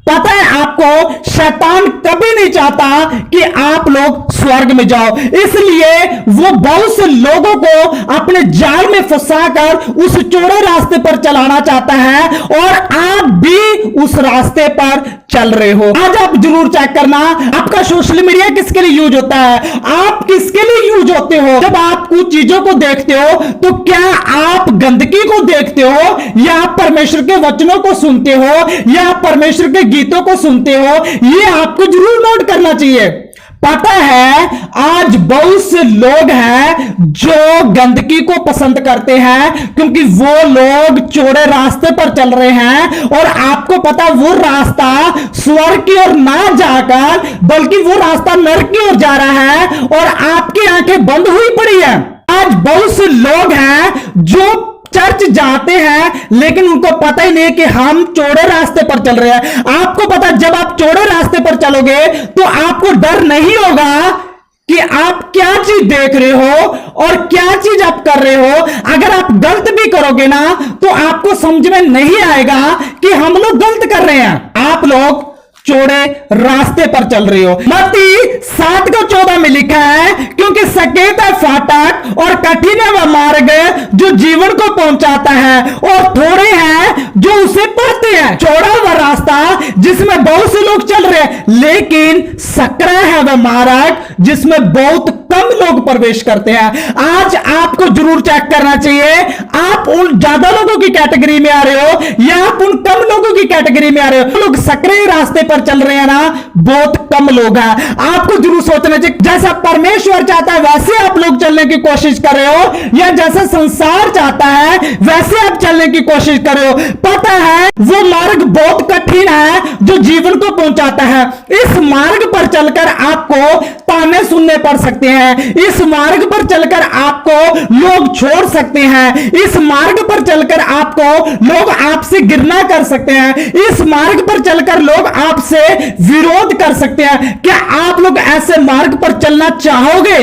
पता है आपको, शैतान कभी नहीं चाहता कि आप लोग स्वर्ग में जाओ, इसलिए वो बहुत से लोगों को अपने जाल में फंसाकर उस चौड़े रास्ते पर चलाना चाहता है, और आप भी उस रास्ते पर चल रहे हो। आज आप जरूर चेक करना, आपका सोशल मीडिया किसके लिए यूज होता है, आप किसके लिए यूज होते हो। जब आप कुछ चीजों को देखते हो तो क्या आप गंदगी को देखते हो, या आप परमेश्वर के वचनों को सुनते हो, या आप परमेश्वर के गीतों को सुनते हो, ये आपको जरूर नोट करना चाहिए। पता है आज बहुत से लोग हैं जो गंदगी को पसंद करते हैं, क्योंकि वो लोग चौड़े रास्ते पर चल रहे हैं, और आपको पता वो रास्ता स्वर्ग की ओर ना जाकर बल्कि वो रास्ता नरक की ओर जा रहा है, और आपकी आंखें बंद हुई पड़ी है। आज बहुत से लोग हैं जो चर्च जाते हैं लेकिन उनको पता ही नहीं कि हम चौड़े रास्ते पर चल रहे हैं। आपको पता, जब आप चौड़े रास्ते पर चलोगे तो आपको डर नहीं होगा कि आप क्या चीज देख रहे हो और क्या चीज आप कर रहे हो। अगर आप गलत भी करोगे ना तो आपको समझ में नहीं आएगा कि हम लोग गलत कर रहे हैं। आप लोग चौड़े रास्ते पर चल रही हो। मत्ती 7:14 में लिखा है, क्योंकि सकेत है फाटक और कठिन है वह मार्ग जो जीवन को पहुंचाता है, और थोड़े हैं जो उसे पढ़ते हैं। चौड़ा वह रास्ता जिसमें बहुत से लोग चल रहे हैं, लेकिन सकरा है वह मार्ग जिसमें बहुत कम लोग प्रवेश करते हैं। आज आपको जरूर चेक करना चाहिए, आप उन ज्यादा लोगों की कैटेगरी में आ रहे हो या आप उन कम लोगों की कैटेगरी में आ रहे हो। लोग सकरे रास्ते पर चल रहे हैं ना, बहुत कम लोग हैं। आपको जरूर सोचना चाहिए, जैसा परमेश्वर चाहता है वैसे आप लोग चलने की कोशिश कर रहे हो, या जैसा संसार चाहता है वैसे आप चलने की कोशिश कर रहे हो। पता है वो मार्ग बहुत कठिन है जो जीवन को पहुंचाता है। इस मार्ग पर चलकर आपको ताने सुनने पड़ सकते हैं, इस मार्ग पर चलकर आपको लोग छोड़ सकते हैं, इस मार्ग पर चलकर आपको लोग आपसे घृणा कर सकते हैं, इस मार्ग पर चलकर लोग आपसे विरोध कर सकते हैं। क्या आप लोग ऐसे मार्ग पर चलना चाहोगे?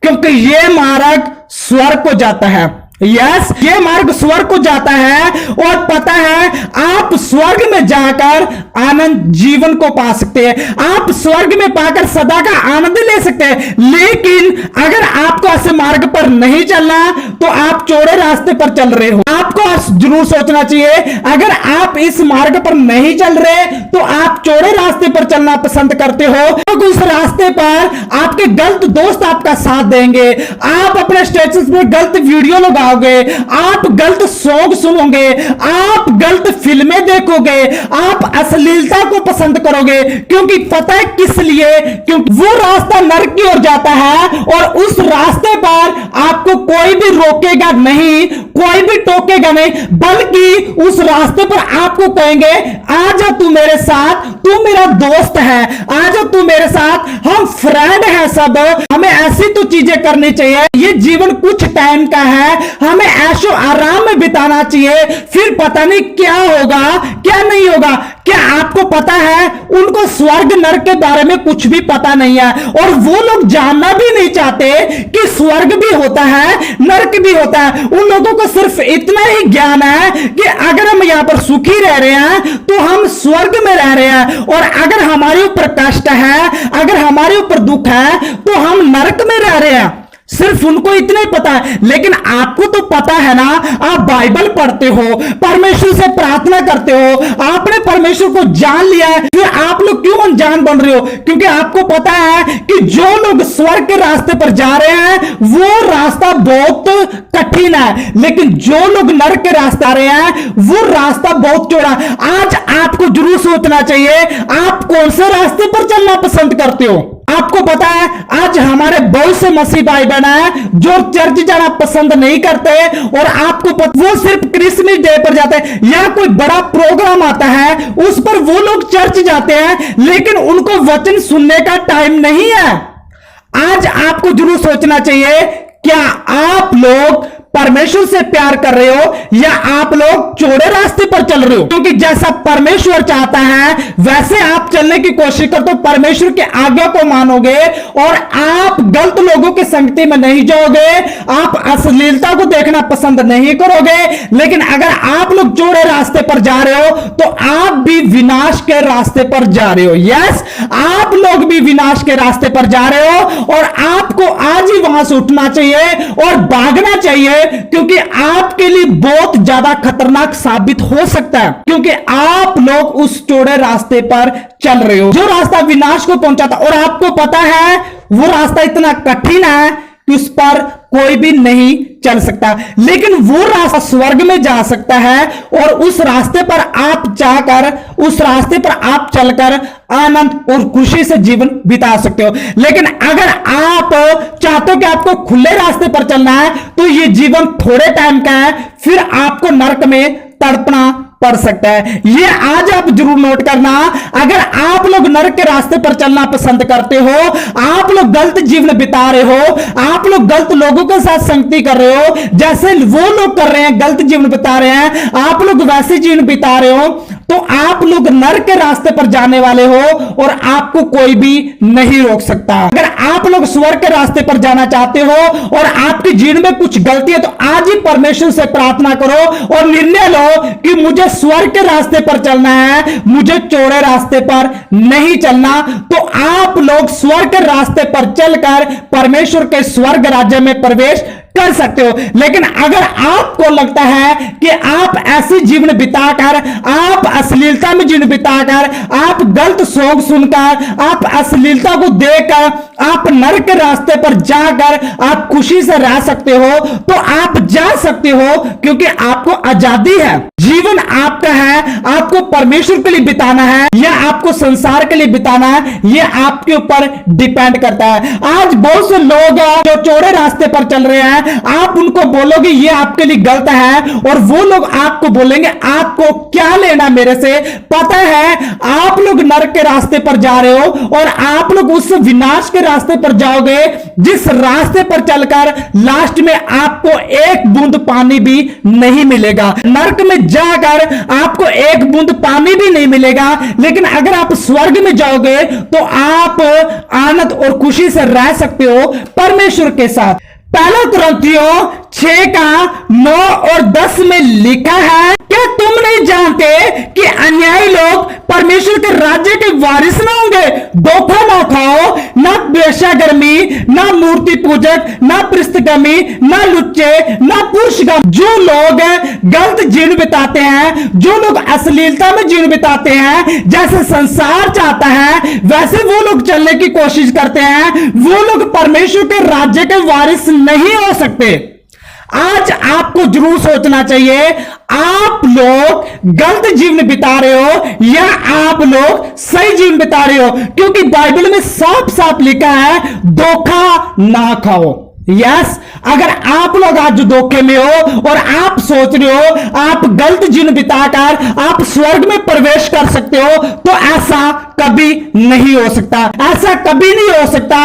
क्योंकि यह मार्ग स्वर्ग को जाता है। यस, ये मार्ग स्वर्ग को जाता है, और पता है आप स्वर्ग में जाकर आनंद जीवन को पा सकते हैं, आप स्वर्ग में पाकर सदा का आनंद ले सकते हैं। लेकिन अगर आपको ऐसे मार्ग पर नहीं चलना तो आप चौड़े रास्ते पर चल रहे हो। आपको जरूर सोचना चाहिए, अगर आप इस मार्ग पर नहीं चल रहे तो आप चौड़े रास्ते पर चलना पसंद करते हो, तो उस रास्ते पर आपके गलत दोस्त आपका साथ देंगे, आप अपने स्टेटस में गलत वीडियो लगाओगे, आप गलत सॉन्ग सुनोगे, आप गलत फिल्में देखोगे, आप अश्लीलता को पसंद करोगे। क्योंकि पता है किस लिए? क्योंकि वो रास्ता नरक की ओर जाता है, और उस रास्ते पर आपको कोई भी रोकेगा नहीं, कोई भी टोकेगा नहीं, बल्कि उस रास्ते पर आपको कहेंगे आजा तू मेरे साथ, तू मेरा दोस्त है, आजा तू मेरे साथ, हम फ्रेंड है सब। हमें ऐसी तो चीजें करनी चाहिए, ये जीवन कुछ टाइम का है, हमें ऐशो आराम में बिताना चाहिए, फिर पता नहीं क्या होगा क्या नहीं होगा। क्या आपको पता है उनको स्वर्ग नरक के बारे में कुछ भी पता नहीं है, और वो लोग जानना भी नहीं चाहते कि स्वर्ग भी होता है नरक भी होता है। उन लोगों को सिर्फ इतना ही ज्ञान है कि अगर हम यहां पर सुखी रह रहे हैं तो हम स्वर्ग में रह रहे हैं, और अगर हमारे ऊपर कष्ट है, अगर हमारे ऊपर दुख है तो हम नरक में रह रहे हैं। सिर्फ उनको इतना ही पता है। लेकिन आपको तो पता है ना, आप बाइबल पढ़ते हो, परमेश्वर से प्रार्थना करते हो, आपने परमेश्वर को जान लिया है, फिर आप लोग क्यों अनजान बन रहे हो? क्योंकि आपको पता है कि जो लोग स्वर्ग के रास्ते पर जा रहे हैं वो रास्ता बहुत कठिन है, लेकिन जो लोग नरक के रास्ते आ रहे हैं वो रास्ता बहुत चौड़ा। आज आपको जरूर सोचना चाहिए आप कौन से रास्ते पर चलना पसंद करते हो। आपको पता है आज हमारे बहुत से मसीह भाई बहन हैं जो चर्च जाना पसंद नहीं करते, और आपको पता वो सिर्फ क्रिसमस डे पर जाते हैं या कोई बड़ा प्रोग्राम आता है उस पर वो लोग चर्च जाते हैं, लेकिन उनको वचन सुनने का टाइम नहीं है। आज आपको जरूर सोचना चाहिए, क्या आप लोग परमेश्वर से प्यार कर रहे हो या आप लोग चौड़े रास्ते पर चल रहे हो? क्योंकि जैसा परमेश्वर चाहता है वैसे आप चलने की कोशिश करते हो, परमेश्वर की आज्ञा को मानोगे और आप गलत लोगों की संगति में नहीं जाओगे, आप अश्लीलता को देखना पसंद नहीं करोगे। लेकिन अगर आप लोग चौड़े रास्ते पर जा रहे हो तो आप भी विनाश के रास्ते पर जा रहे हो। यस, आप लोग भी विनाश के रास्ते पर जा रहे हो और आपको आज ही वहां से उठना चाहिए और भागना चाहिए, क्योंकि आपके लिए बहुत ज्यादा खतरनाक साबित हो सकता है, क्योंकि आप लोग उस चौड़े रास्ते पर चल रहे हो जो रास्ता विनाश को पहुंचाता, और आपको पता है वो रास्ता इतना कठिन है कि उस पर कोई भी नहीं चल सकता, लेकिन वो रास्ता स्वर्ग में जा सकता है और उस रास्ते पर आप जाकर, उस रास्ते पर आप चलकर आनंद और खुशी से जीवन बिता सकते हो। लेकिन अगर आप चाहते हो कि आपको खुले रास्ते पर चलना है तो ये जीवन थोड़े टाइम का है, फिर आपको नरक में तड़पना पड़ सकता है। ये आज आप जरूर नोट करना। अगर आप लोग नरक के रास्ते पर चलना पसंद करते हो, आप लोग गलत जीवन बिता रहे हो, आप लोग गलत लोगों के साथ संगति कर रहे हो, जैसे वो लोग कर रहे हैं, गलत जीवन बिता रहे हैं, आप लोग वैसे जीवन बिता रहे हो, तो आप लोग नरक के रास्ते पर जाने वाले हो और आपको कोई भी नहीं रोक सकता। अगर आप लोग स्वर्ग के रास्ते पर जाना चाहते हो और आपके जीवन में कुछ गलती है तो आज ही परमेश्वर से प्रार्थना करो और निर्णय लो कि मुझे स्वर्ग के रास्ते पर चलना है, मुझे चौड़े रास्ते पर नहीं चलना। तो आप लोग स्वर्ग के रास्ते पर चलकर परमेश्वर के स्वर्ग राज्य में प्रवेश कर सकते हो। लेकिन अगर आपको लगता है कि आप ऐसे जीवन बिताकर, आप अश्लीलता में जीवन बिताकर, आप गलत सॉन्ग सुनकर, आप अश्लीलता को देखकर आप नरक के रास्ते पर जाकर आप खुशी से रह सकते हो, तो आप जा सकते हो, क्योंकि आपको आजादी है। जीवन आपका है, आपको परमेश्वर के लिए बिताना है या आपको संसार के लिए बिताना है, यह आपके ऊपर डिपेंड करता है। आज बहुत से लोग जो चौड़े रास्ते पर चल रहे हैं, आप उनको बोलोगे ये आपके लिए गलत है और वो लोग आपको बोलेंगे आपको क्या लेना मेरे से, पता है आप लोग नरक के रास्ते पर जा रहे हो और आप लोग उस विनाश के रास्ते पर जाओगे जिस रास्ते पर चलकर लास्ट में आपको एक बूंद पानी भी नहीं मिलेगा। नरक में जाकर आपको एक बूंद पानी भी नहीं मिलेगा, लेकिन अगर आप स्वर्ग में जाओगे तो आप आनंद और खुशी से रह सकते हो परमेश्वर के साथ। पहला कुरिन्थियों 6:9 और 10 में लिखा है, क्या तुम नहीं जानते कि अन्यायी लोग परमेश्वर के राज्य के वारिस ना होंगे? धोखा ना खाओ, ना वेश्यागर्मी, ना मूर्ति पूजक, ना पृष्ठगामी, ना लुच्चे, ना पुरुषगामी। जो लोग गलत जीवन बिताते हैं, जो लोग अश्लीलता में जीवन बिताते हैं, जैसे संसार चाहता है वैसे वो लोग चलने की कोशिश करते हैं, वो लोग परमेश्वर के राज्य के वारिस नहीं हो सकते। आज आपको जरूर सोचना चाहिए, आप लोग गलत जीवन बिता रहे हो या आप लोग सही जीवन बिता रहे हो, क्योंकि बाइबल में साफ साफ लिखा है धोखा ना खाओ। यस, अगर आप लोग आज धोखे में हो और आप सोच रहे हो आप गलत जीवन बिताकर आप स्वर्ग में प्रवेश कर सकते हो, तो ऐसा कभी नहीं हो सकता, ऐसा कभी नहीं हो सकता।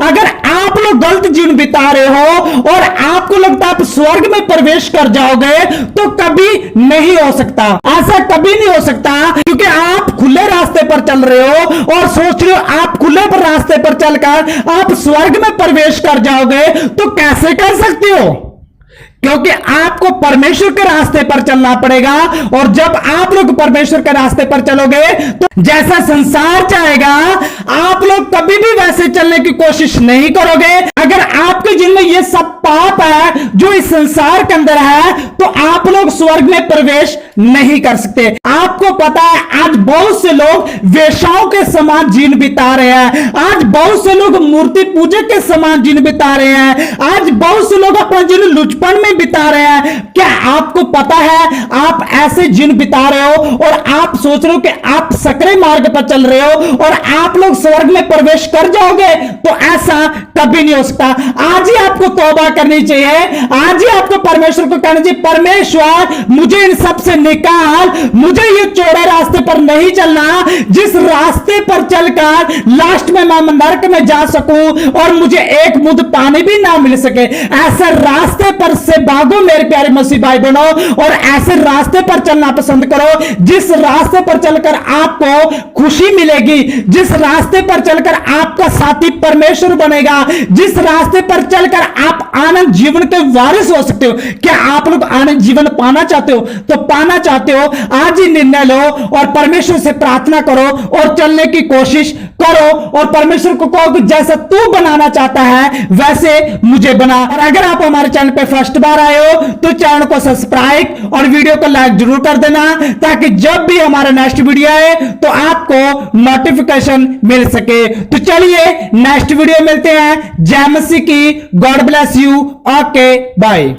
अगर आप लोग गलत जीवन बिता रहे हो और आपको लगता है आप स्वर्ग में प्रवेश कर जाओगे, तो कभी नहीं हो सकता, ऐसा कभी नहीं हो सकता, क्योंकि आप खुले रास्ते पर चल रहे हो और सोच रहे हो आप खुले रास्ते पर चलकर आप स्वर्ग में प्रवेश कर जाओगे, तो कैसे कर सकते हो? क्योंकि आपको परमेश्वर के रास्ते पर चलना पड़ेगा, और जब आप लोग परमेश्वर के रास्ते पर चलोगे तो जैसा संसार चाहेगा आप लोग कभी भी वैसे चलने की कोशिश नहीं करोगे। अगर आपके जीवन में ये सब पाप है जो इस संसार के अंदर है, तो आप लोग स्वर्ग में प्रवेश नहीं कर सकते। आपको पता है आज बहुत से लोग वेश्याओं के समान जीवन बिता रहे हैं, आज बहुत से लोग मूर्ति पूजक के समान जीवन बिता रहे हैं, आज बहुत से लोग अपना जीवन लुचपन में बिता रहे हैं। क्या आपको पता है आप ऐसे जीवन बिता रहे हो और आप सोच रहे हो कि आप सकरे मार्ग पर चल रहे हो और आप लोग स्वर्ग में प्रवेश कर जाओगे, तो ऐसा कभी नहीं हो सकता। आज ही आपको तौबा करनी चाहिए, आज ही आपको परमेश्वर को कहना चाहिए, परमेश्वर मुझे इन सब से निकाल, मुझे ये चौड़े रास्ते पर नहीं चलना जिस रास्ते पर चलकर लास्ट में मैं नरक में जा सकूं और मुझे एक बूंद पानी भी ना मिल सके। ऐसे रास्ते पर से भागो मेरे प्यारे मसीह भाई बहनों, और ऐसे रास्ते पर चलना पसंद करो जिस रास्ते पर चलकर आपको खुशी मिलेगी, जिस रास्ते पर चलकर आपका साथी परमेश्वर बनेगा, जिस रास्ते पर चलकर आप आनंद जीवन के वारिस हो सकते हो। क्या आप लोग आनंद जीवन पाना चाहते हो? तो पाना चाहते हो, आज ही निर्णय लो और परमेश्वर से प्रार्थना करो और चलने की कोशिश करो, और परमेश्वर को कहो कि जैसा तू बनाना चाहता है वैसे मुझे बना। और अगर आप हमारे चैनल पे फर्स्ट बार आए हो तो चैनल को सब्सक्राइब और वीडियो को लाइक जरूर कर देना, ताकि जब भी हमारा नेक्स्ट वीडियो आए तो आपको नोटिफिकेशन मिल सके। तो चलिए नेक्स्ट वीडियो मिलते हैं। जय मसीह की। God bless you. Okay bye.